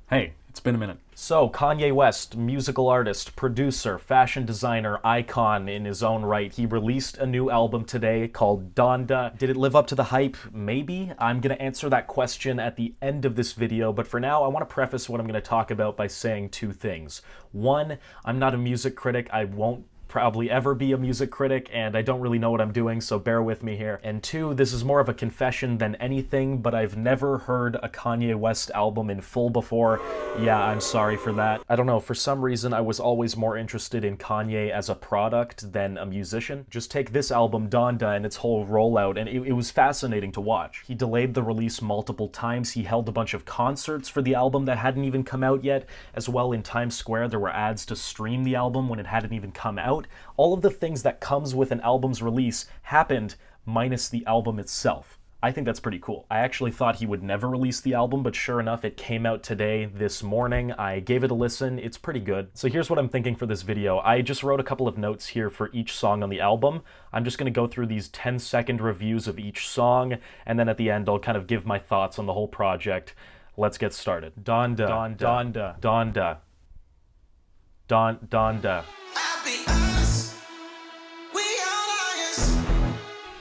Hey, it's been a minute. So, Kanye West, musical artist, producer, fashion designer, icon in his own right. He released a new album today called Donda. Did it live up to the hype? Maybe. I'm gonna answer that question at the end of this video, but for now, I wanna preface what I'm gonna talk about by saying two things. One, I'm not a music critic. I won't probably ever be a music critic, and I don't really know what I'm doing, so bear with me here. And two, this is more of a confession than anything, but I've never heard a Kanye West album in full before. Yeah, I'm sorry for that. I don't know, for some reason I was always more interested in Kanye as a product than a musician. Just take this album, Donda, and its whole rollout, and it was fascinating to watch. He delayed the release multiple times. He held a bunch of concerts for the album that hadn't even come out yet. As well, in Times Square, there were ads to stream the album when it hadn't even come out. All of the things that comes with an album's release happened minus the album itself. I think that's pretty cool. I actually thought he would never release the album, but sure enough, it came out today, this morning. I gave it a listen. It's pretty good. So here's what I'm thinking for this video. I just wrote a couple of notes here for each song on the album. I'm just gonna go through these 10-second reviews of each song, and then at the end, I'll kind of give my thoughts on the whole project. Let's get started. Donda, Donda, Donda, Donda, Donda.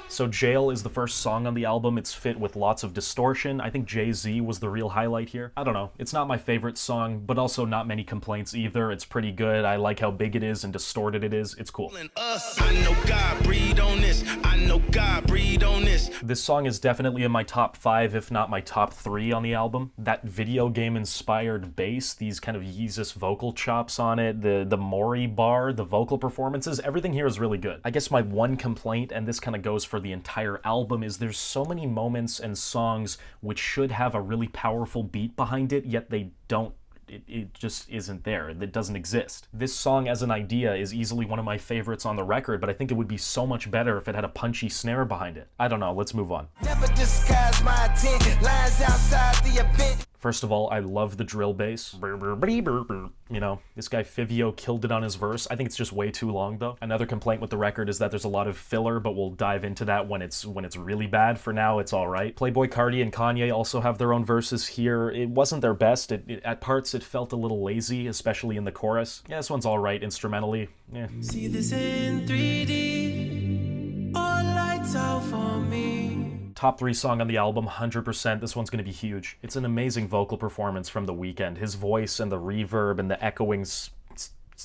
So Jail is the first song on the album. It's fit with lots of distortion. I think Jay-Z was the real highlight here. I don't know. It's not my favorite song, but also not many complaints either. It's pretty good. I like how big it is and distorted it is. It's cool. I know God breathe on this. I know God breathe on this. This song is definitely in my top 5, if not my top 3 on the album. That video game inspired bass, these kind of Yeezus vocal chops on it, the Vory bar, the vocal performances, everything here is really good. I guess my one complaint, and this kind of goes for the entire album, is there's so many moments and songs which should have a really powerful beat behind it, yet they don't. It just isn't there. It doesn't exist. This song as an idea is easily one of my favorites on the record, but I think it would be so much better if it had a punchy snare behind it. I don't know, let's move on. Never disguise my intent, lines outside the event. First of all, I love the drill bass. You know, this guy Fivio killed it on his verse. I think it's just way too long though. Another complaint with the record is that there's a lot of filler, but we'll dive into that when it's really bad. For now, it's all right. Playboi Carti and Kanye also have their own verses here. It wasn't their best. At parts, it felt a little lazy, especially in the chorus. Yeah, this one's all right instrumentally. Yeah. See this in 3D, all lights out for me. Top 3 song on the album, 100%. This one's gonna be huge. It's an amazing vocal performance from The Weeknd. His voice and the reverb and the echoing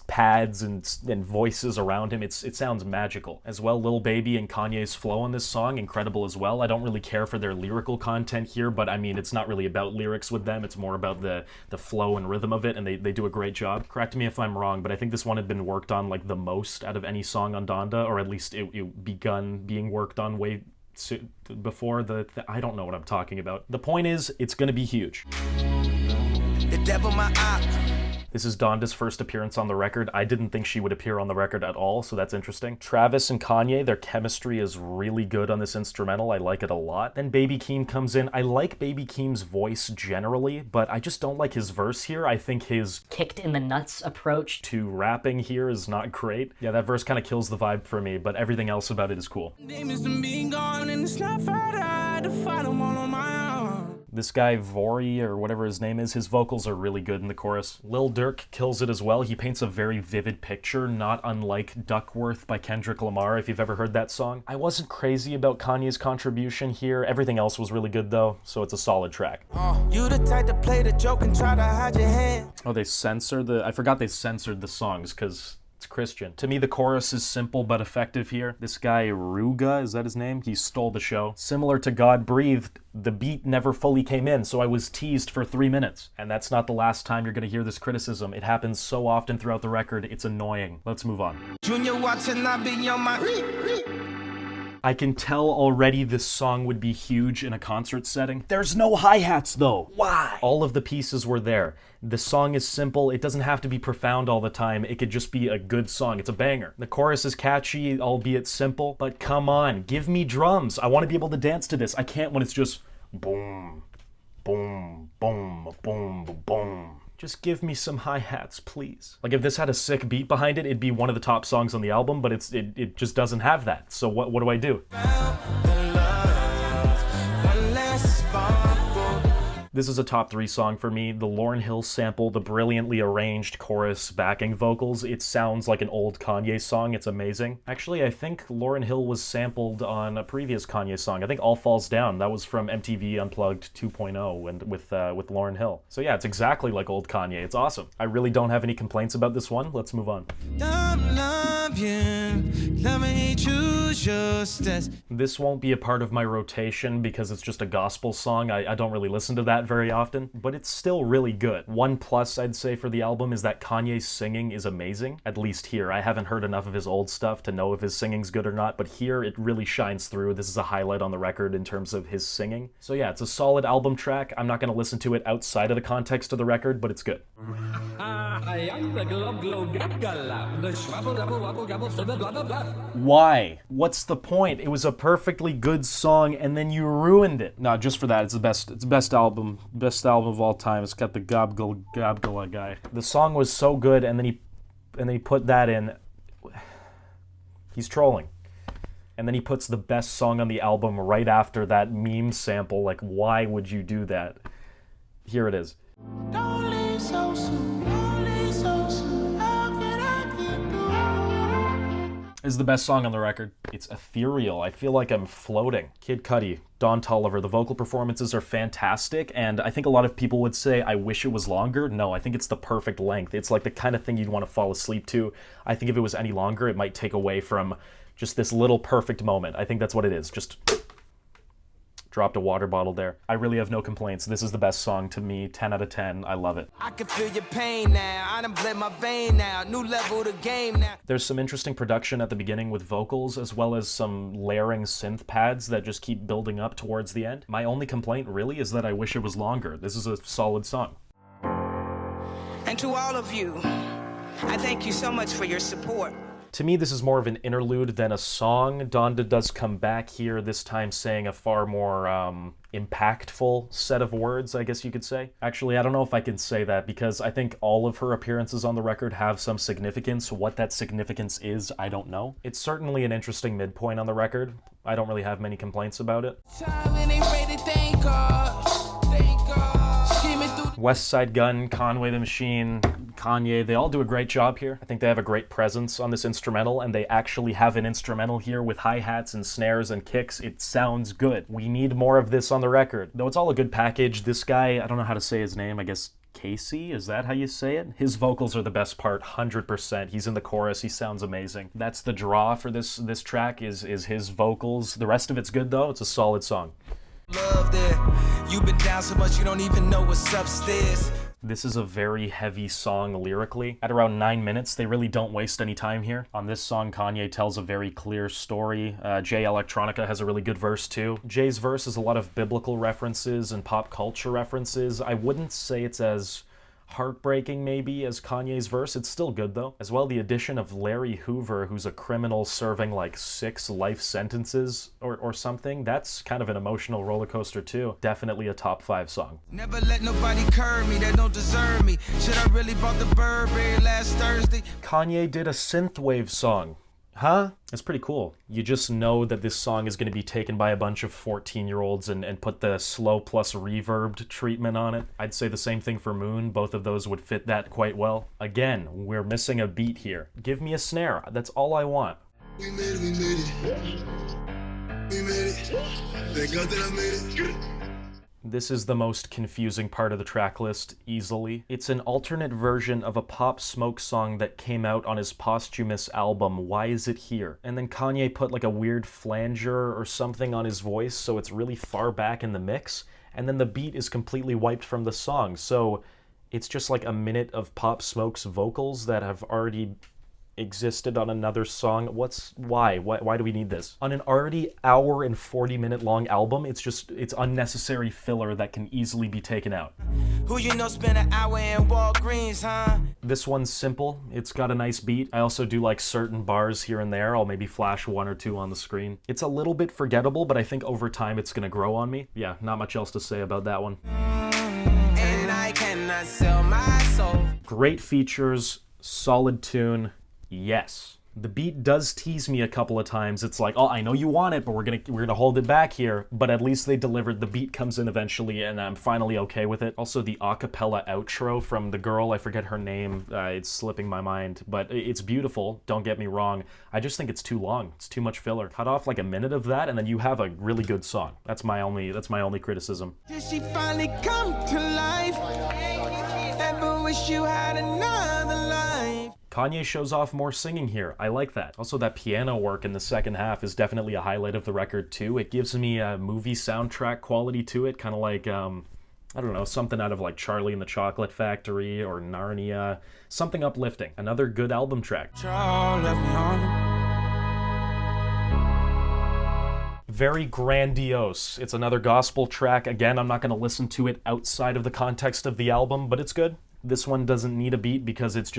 pads and voices around him, it sounds magical. As well, Lil Baby and Kanye's flow on this song, incredible as well. I don't really care for their lyrical content here, but I mean, it's not really about lyrics with them. It's more about the flow and rhythm of it, and they do a great job. Correct me if I'm wrong, but I think this one had been worked on like the most out of any song on Donda, or at least it begun being worked on way before I don't know what I'm talking about. The point is, it's gonna be huge. The devil my eye. This is Donda's first appearance on the record. I didn't think she would appear on the record at all, so that's interesting. Travis and Kanye, their chemistry is really good on this instrumental. I like it a lot. Then Baby Keem comes in. I like Baby Keem's voice generally, but I just don't like his verse here. I think his kicked in the nuts approach to rapping here is not great. Yeah, that verse kind of kills the vibe for me, but everything else about it is cool. This guy, Vory, or whatever his name is, his vocals are really good in the chorus. Lil Durk kills it as well. He paints a very vivid picture, not unlike Duckworth by Kendrick Lamar, if you've ever heard that song. I wasn't crazy about Kanye's contribution here. Everything else was really good though, so it's a solid track. You the type to play the joke and try to hide your hand. Oh, I forgot they censored the songs, because it's Christian. To me, the chorus is simple but effective here. This guy, Rooga, is that his name? He stole the show. Similar to God Breathed, the beat never fully came in, so I was teased for 3 minutes. And that's not the last time you're gonna hear this criticism. It happens so often throughout the record, it's annoying. Let's move on. Junya watching I be on my... I can tell already this song would be huge in a concert setting. There's no hi-hats though. Why? All of the pieces were there. The song is simple. It doesn't have to be profound all the time. It could just be a good song. It's a banger. The chorus is catchy, albeit simple, but come on, give me drums. I want to be able to dance to this. I can't when it's just boom, boom, boom, boom, boom. Just give me some hi-hats, please. Like, if this had a sick beat behind it, it'd be one of the top songs on the album, but it just doesn't have that. So what do I do? This is a top 3 song for me. The Lauryn Hill sample, the brilliantly arranged chorus backing vocals, it sounds like an old Kanye song. It's amazing. Actually, I think Lauryn Hill was sampled on a previous Kanye song. I think All Falls Down. That was from MTV Unplugged 2.0 and with Lauryn Hill. So yeah, it's exactly like old Kanye. It's awesome. I really don't have any complaints about this one. Let's move on. This won't be a part of my rotation because it's just a gospel song. I don't really listen to that very often, but it's still really good. One plus I'd say for the album is that Kanye's singing is amazing, at least here. I haven't heard enough of his old stuff to know if his singing's good or not, but here it really shines through. This is a highlight on the record in terms of his singing. So yeah, it's a solid album track. I'm not going to listen to it outside of the context of the record, but it's good. Why? What's the point? It was a perfectly good song and then you ruined it. No, just for that, it's the best album of all time. It's got the Gabgala guy. The song was so good and then he put that in. He's trolling. And then he puts the best song on the album right after that meme sample. Like, why would you do that? Here it is. Don't leave so soon, don't leave so soon. How can I get through? Is the best song on the record. It's ethereal. I feel like I'm floating. Kid Cudi, Don Toliver, the vocal performances are fantastic, and I think a lot of people would say, I wish it was longer. No, I think it's the perfect length. It's like the kind of thing you'd want to fall asleep to. I think if it was any longer, it might take away from just this little perfect moment. I think that's what it is. Just dropped a water bottle there. I really have no complaints. This is the best song to me. 10 out of 10. I love it. I can feel your pain now. I done bled my vein now. New level of the game now. There's some interesting production at the beginning with vocals, as well as some layering synth pads that just keep building up towards the end. My only complaint really is that I wish it was longer. This is a solid song. And to all of you, I thank you so much for your support. To me, this is more of an interlude than a song. Donda does come back here, this time saying a far more impactful set of words, I guess you could say. Actually, I don't know if I can say that because I think all of her appearances on the record have some significance. What that significance is, I don't know. It's certainly an interesting midpoint on the record. I don't really have many complaints about it. Westside, Gunn, Conway the Machine, Kanye, they all do a great job here. I think they have a great presence on this instrumental, and they actually have an instrumental here with hi-hats and snares and kicks. It sounds good. We need more of this on the record. Though it's all a good package, this guy, I don't know how to say his name, I guess KayCyy, is that how you say it? His vocals are the best part, 100%. He's in the chorus, he sounds amazing. That's the draw for this track, is his vocals. The rest of it's good though, it's a solid song. Love there. You've been down so much you don't even know what's upstairs. This is a very heavy song lyrically. At around 9 minutes, they really don't waste any time here. On this song, Kanye tells a very clear story. Jay Electronica has a really good verse too. Jay's verse is a lot of biblical references and pop culture references. I wouldn't say it's as heartbreaking maybe as Kanye's verse. It's still good though. As well, the addition of Larry Hoover, who's a criminal serving like 6 life sentences or something, that's kind of an emotional roller coaster too. Definitely a top 5 song. Never let nobody curb me that don't deserve me. Should I really bought the Burberry last Thursday? Kanye did a synthwave song. Huh? It's pretty cool. You just know that this song is going to be taken by a bunch of 14-year-olds and put the slow plus reverbed treatment on it. I'd say the same thing for Moon. Both of those would fit that quite well. Again, we're missing a beat here. Give me a snare. That's all I want. We made it. We made it. Thank God that I made it. This is the most confusing part of the track list, easily. It's an alternate version of a Pop Smoke song that came out on his posthumous album, Why Is It Here? And then Kanye put like a weird flanger or something on his voice, so it's really far back in the mix, and then the beat is completely wiped from the song, so it's just like a minute of Pop Smoke's vocals that have already existed on another song. Why do we need this? On an already hour and 40-minute long album, it's unnecessary filler that can easily be taken out. Who you know spent an hour in Walgreens, huh? This one's simple. It's got a nice beat. I also do like certain bars here and there. I'll maybe flash 1 or 2 on the screen. It's a little bit forgettable, but I think over time it's gonna grow on me. Yeah, not much else to say about that one. And I cannot sell my soul. Great features, solid tune. Yes. The beat does tease me a couple of times. It's like, oh, I know you want it, but we're gonna hold it back here. But at least they delivered. The beat comes in eventually, and I'm finally okay with it. Also, the a cappella outro from the girl, I forget her name. It's slipping my mind, but it's beautiful. Don't get me wrong. I just think it's too long. It's too much filler. Cut off like a minute of that, and then you have a really good song. That's my only criticism. Did she finally come to life? Ever wish you had another life? Kanye shows off more singing here. I like that. Also, that piano work in the second half is definitely a highlight of the record too. It gives me a movie soundtrack quality to it, kind of like, I don't know, something out of like Charlie and the Chocolate Factory or Narnia. Something uplifting. Another good album track. Very grandiose. It's another gospel track. Again, I'm not going to listen to it outside of the context of the album, but it's good. This one doesn't need a beat because it's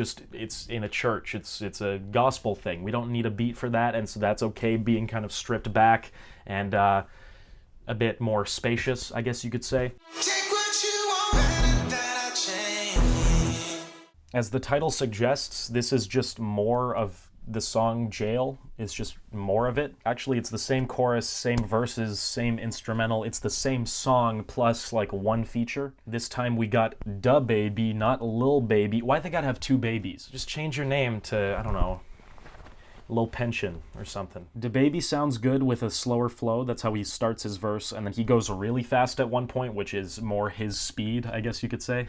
in a church. It's a gospel thing. We don't need a beat for that, and so that's okay being kind of stripped back and a bit more spacious, I guess you could say. As the title suggests, this is just more of the song Jail. It's just more of it. Actually, it's the same chorus, same verses, same instrumental. It's the same song plus like one feature. This time we got Da Baby, not Lil Baby. Why they gotta have two babies? Just change your name to, I don't know, Lil Pension or something. Da Baby sounds good with a slower flow. That's how he starts his verse, and then he goes really fast at one point, which is more his speed, I guess you could say.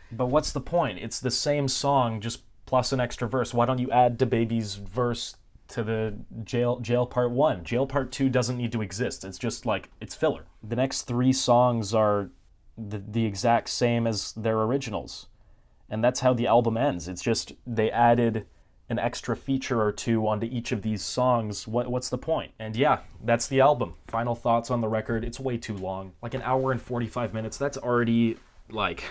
But what's the point? It's the same song, just plus an extra verse. Why don't you add Da Baby's verse to the Jail Part 1? Jail Part 2 doesn't need to exist. It's just like, it's filler. The next three songs are the exact same as their originals. And that's how the album ends. It's just, they added an extra feature or two onto each of these songs. What's the point? And yeah, that's the album. Final thoughts on the record. It's way too long. Like an hour and 45 minutes. That's already like...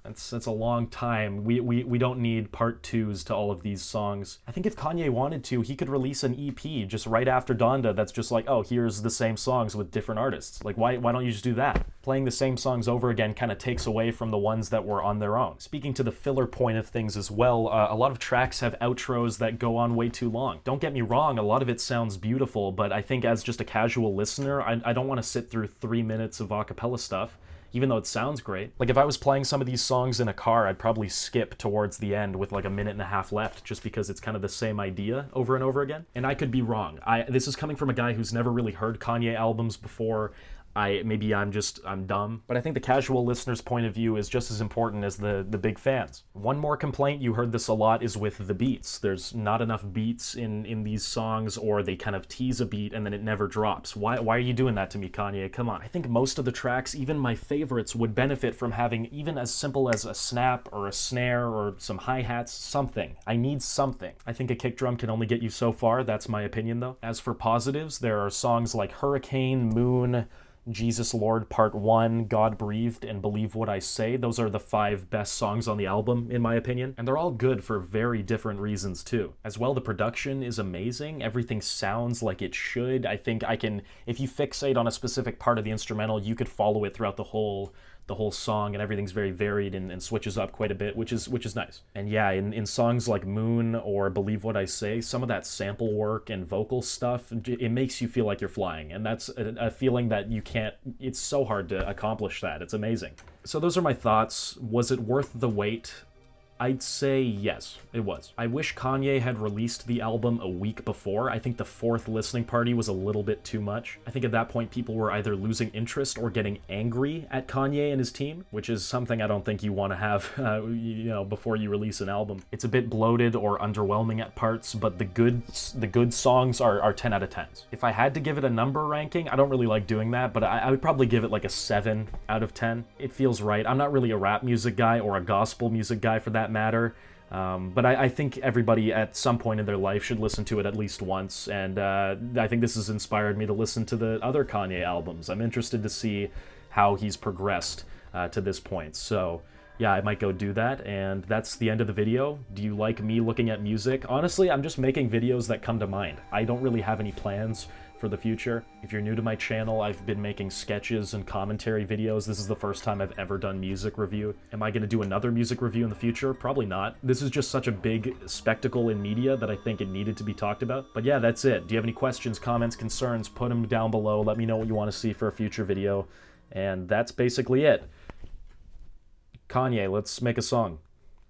That's a long time. We don't need part twos to all of these songs. I think if Kanye wanted to, he could release an EP just right after Donda that's just like, oh, here's the same songs with different artists. Like, why don't you just do that? Playing the same songs over again kind of takes away from the ones that were on their own. Speaking to the filler point of things as well, a lot of tracks have outros that go on way too long. Don't get me wrong, a lot of it sounds beautiful, but I think as just a casual listener, I don't want to sit through 3 minutes of a cappella stuff, even though it sounds great. Like, if I was playing some of these songs in a car, I'd probably skip towards the end with like a minute and a half left, just because it's kind of the same idea over and over again. And I could be wrong. This is coming from a guy who's never really heard Kanye albums before. Maybe I'm dumb, but I think the casual listener's point of view is just as important as the big fans. One more complaint, you heard this a lot, is with the beats. There's not enough beats in these songs, or they kind of tease a beat and then it never drops. Why are you doing that to me, Kanye? Come on. I think most of the tracks, even my favorites, would benefit from having even as simple as a snap or a snare or some hi-hats, something. I need something. I think a kick drum can only get you so far. That's my opinion, though. As for positives, there are songs like Hurricane, Moon, Jesus Lord Part 1, God Breathed, and Believe What I Say. Those are the 5 best songs on the album, in my opinion. And they're all good for very different reasons, too. As well, the production is amazing. Everything sounds like it should. I think if you fixate on a specific part of the instrumental, you could follow it throughout the whole song, and everything's very varied and switches up quite a bit, which is nice. And yeah, in songs like Moon or Believe What I Say, some of that sample work and vocal stuff, it makes you feel like you're flying, and that's a feeling that you can't, it's so hard to accomplish that. It's amazing. So those are my thoughts. Was it worth the wait? I'd say yes, it was. I wish Kanye had released the album a week before. I think the 4th listening party was a little bit too much. I think at that point people were either losing interest or getting angry at Kanye and his team, which is something I don't think you want to have before you release an album. It's a bit bloated or underwhelming at parts, but the good songs are 10 out of 10s. If I had to give it a number ranking, I don't really like doing that, but I would probably give it like a 7 out of 10. It feels right. I'm not really a rap music guy or a gospel music guy for that matter, but I think everybody at some point in their life should listen to it at least once, and I think this has inspired me to listen to the other Kanye albums. I'm interested to see how he's progressed to this point, so yeah, I might go do that, and that's the end of the video. Do you like me looking at music? Honestly, I'm just making videos that come to mind. I don't really have any plans for the future. If you're new to my channel, I've been making sketches and commentary videos. This is the first time I've ever done music review. Am I going to do another music review in the future? Probably not. This is just such a big spectacle in media that I think it needed to be talked about. But yeah, that's it. Do you have any questions, comments, concerns? Put them down below. Let me know what you want to see for a future video. And that's basically it. Kanye, let's make a song.